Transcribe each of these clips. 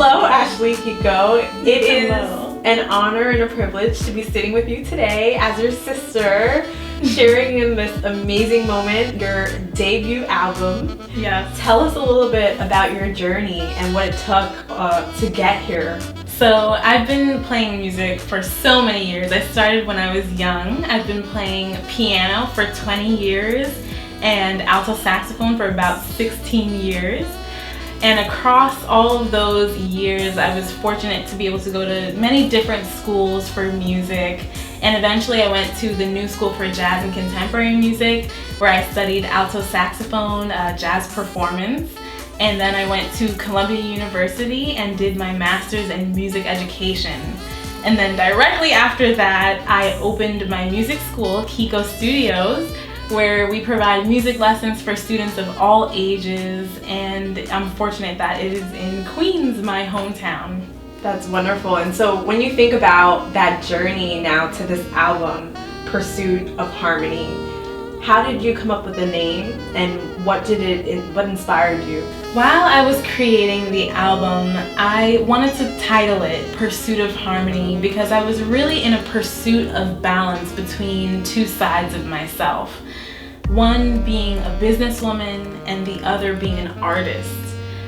Hello, Ashley Keiko. It is Hello. an honor and a privilege to be sitting with you today as your sister, sharing in this amazing moment your debut album. Yes. Tell us a little bit about your journey and what it took to get here. So I've been playing music for so many years. I started when I was young. I've been playing piano for 20 years and alto saxophone for about 16 years. And across all of those years, I was fortunate to be able to go to many different schools for music. And eventually I went to the New School for Jazz and Contemporary Music, where I studied alto saxophone, jazz performance. And then I went to Columbia University and did my master's in music education. And then directly after that, I opened my music school, Keiko Studios, where we provide music lessons for students of all ages, and I'm fortunate that it is in Queens, my hometown. That's wonderful. And so when you think about that journey now to this album, Pursuit of Harmony, how did you come up with the name and what inspired you? While I was creating the album, I wanted to title it Pursuit of Harmony because I was really in a pursuit of balance between two sides of myself. One being a businesswoman and the other being an artist.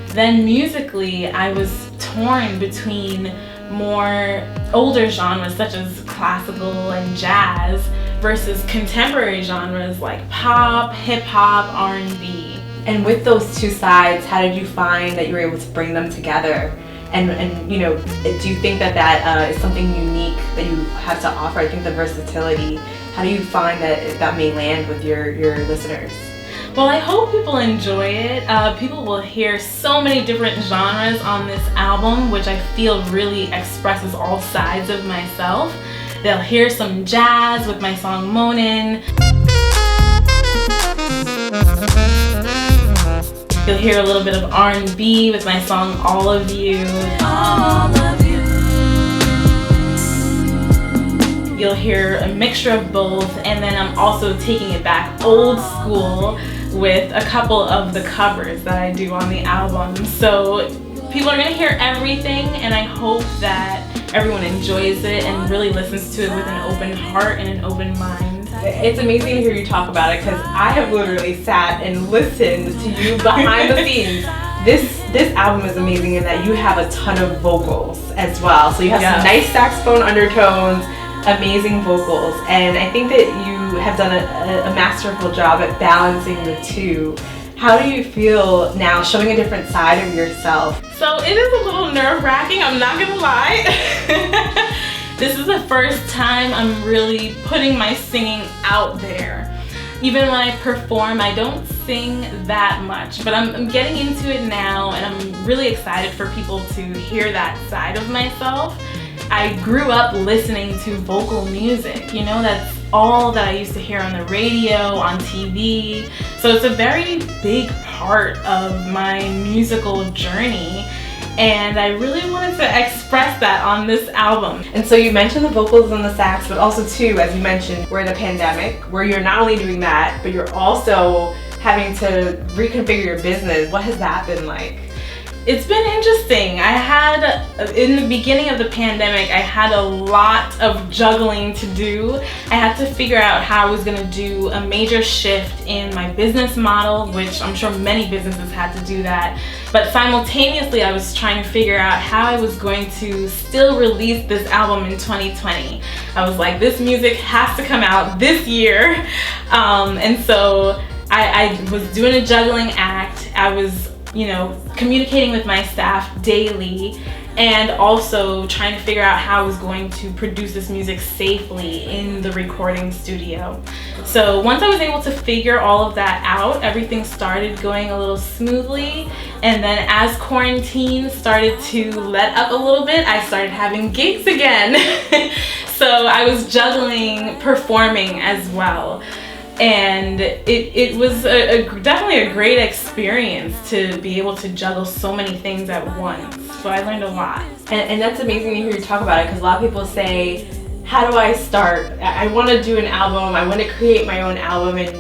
Then musically, I was torn between more older genres such as classical and jazz versus contemporary genres like pop, hip-hop, R&B. And with those two sides, how did you find that you were able to bring them together? And you know, do you think that is something unique that you have to offer? I think the versatility. How do you find that may land with your listeners? Well, I hope people enjoy it. People will hear so many different genres on this album, which I feel really expresses all sides of myself. They'll hear some jazz with my song Moanin'. You'll hear a little bit of R&B with my song All of You. All of you. You'll hear a mixture of both, and then I'm also taking it back old school with a couple of the covers that I do on the album. So people are gonna hear everything, and I hope that everyone enjoys it and really listens to it with an open heart and an open mind. It's amazing to hear you talk about it because I have literally sat and listened to you behind the scenes. This album is amazing in that you have a ton of vocals as well. So you have some nice saxophone undertones, amazing vocals, and I think that you have done a masterful job at balancing the two. How do you feel now showing a different side of yourself? So it is a little nerve-wracking, I'm not gonna lie. This is the first time I'm really putting my singing out there. Even when I perform, I don't sing that much, but I'm getting into it now, and I'm really excited for people to hear that side of myself. I grew up listening to vocal music, you know, that's all that I used to hear on the radio, on TV. So it's a very big part of my musical journey, and I really wanted to express that on this album. And so you mentioned the vocals and the sax, but also too, as you mentioned, we're in a pandemic where you're not only doing that, but you're also having to reconfigure your business. What has that been like? It's been interesting. In the beginning of the pandemic, I had a lot of juggling to do. I had to figure out how I was gonna do a major shift in my business model, which I'm sure many businesses had to do that. But simultaneously, I was trying to figure out how I was going to still release this album in 2020. I was like, this music has to come out this year. And so I was doing a juggling act. I was communicating with my staff daily, and also trying to figure out how I was going to produce this music safely in the recording studio. So once I was able to figure all of that out, everything started going a little smoothly. And then as quarantine started to let up a little bit, I started having gigs again. So I was juggling performing as well. And it was definitely a great experience to be able to juggle so many things at once. So I learned a lot. And that's amazing to hear you talk about it, because a lot of people say, how do I start? I want to do an album, I want to create my own album, and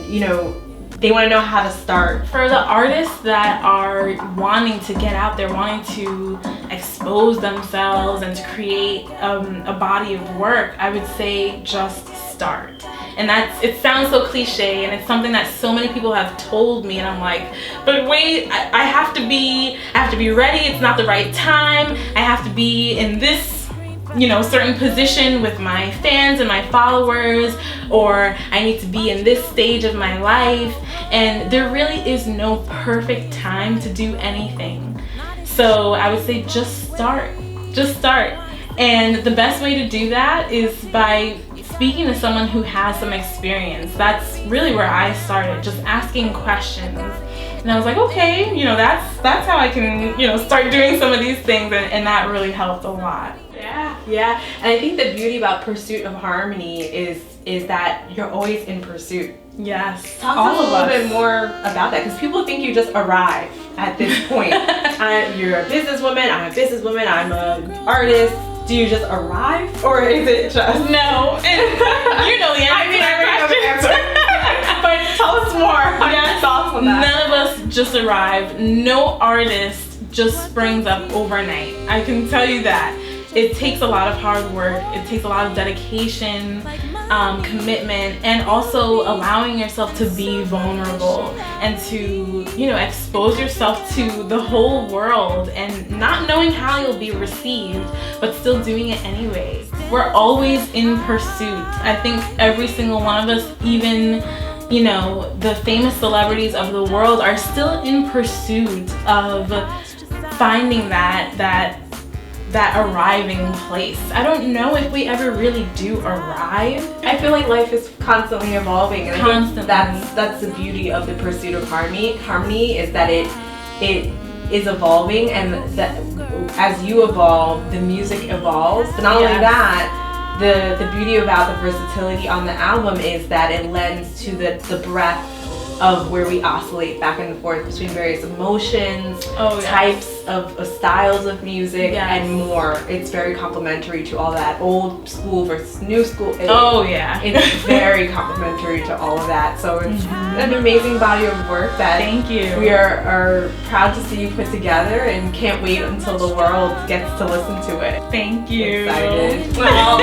they want to know how to start. For the artists that are wanting to get out there, wanting to expose themselves and to create a body of work, I would say just start. And it sounds so cliche, and it's something that so many people have told me, and I'm like, but wait, I have to be ready. It's not the right time. I have to be in this, certain position with my fans and my followers, or I need to be in this stage of my life. And there really is no perfect time to do anything. So I would say just start. And the best way to do that is by speaking to someone who has some experience. That's really where I started, just asking questions. And I was like, okay, that's how I can, start doing some of these things, and that really helped a lot. Yeah. And I think the beauty about Pursuit of Harmony is that you're always in pursuit. Yes. Talk a little bit more about that, because people think you just arrive at this point. You're a businesswoman, I'm a businesswoman, I'm an artist. Do you just arrive, or is it just... No. And you know the answer. I already know the answer. But tell us more. Yes. Thoughts on that. None of us just arrive. No artist just springs up overnight. I can tell you that. It takes a lot of hard work. It takes a lot of dedication, commitment, and also allowing yourself to be vulnerable and to, expose yourself to the whole world, and not knowing how you'll be received, but still doing it anyway. We're always in pursuit. I think every single one of us, even the famous celebrities of the world, are still in pursuit of finding that arriving place. I don't know if we ever really do arrive. I feel like life is constantly evolving, and Constantly. I think that's the beauty of the Pursuit of Harmony. Harmony is that it is evolving, and that as you evolve, the music evolves. But not only that, the beauty about the versatility on the album is that it lends to the breadth of where we oscillate back and forth between various emotions, types of styles of music, and more. It's very complementary to all that, old school versus new school. It's very complementary to all of that. So it's an amazing body of work that Thank you. We are proud to see you put together, and can't wait until the world gets to listen to it. Thank you. Excited. Well.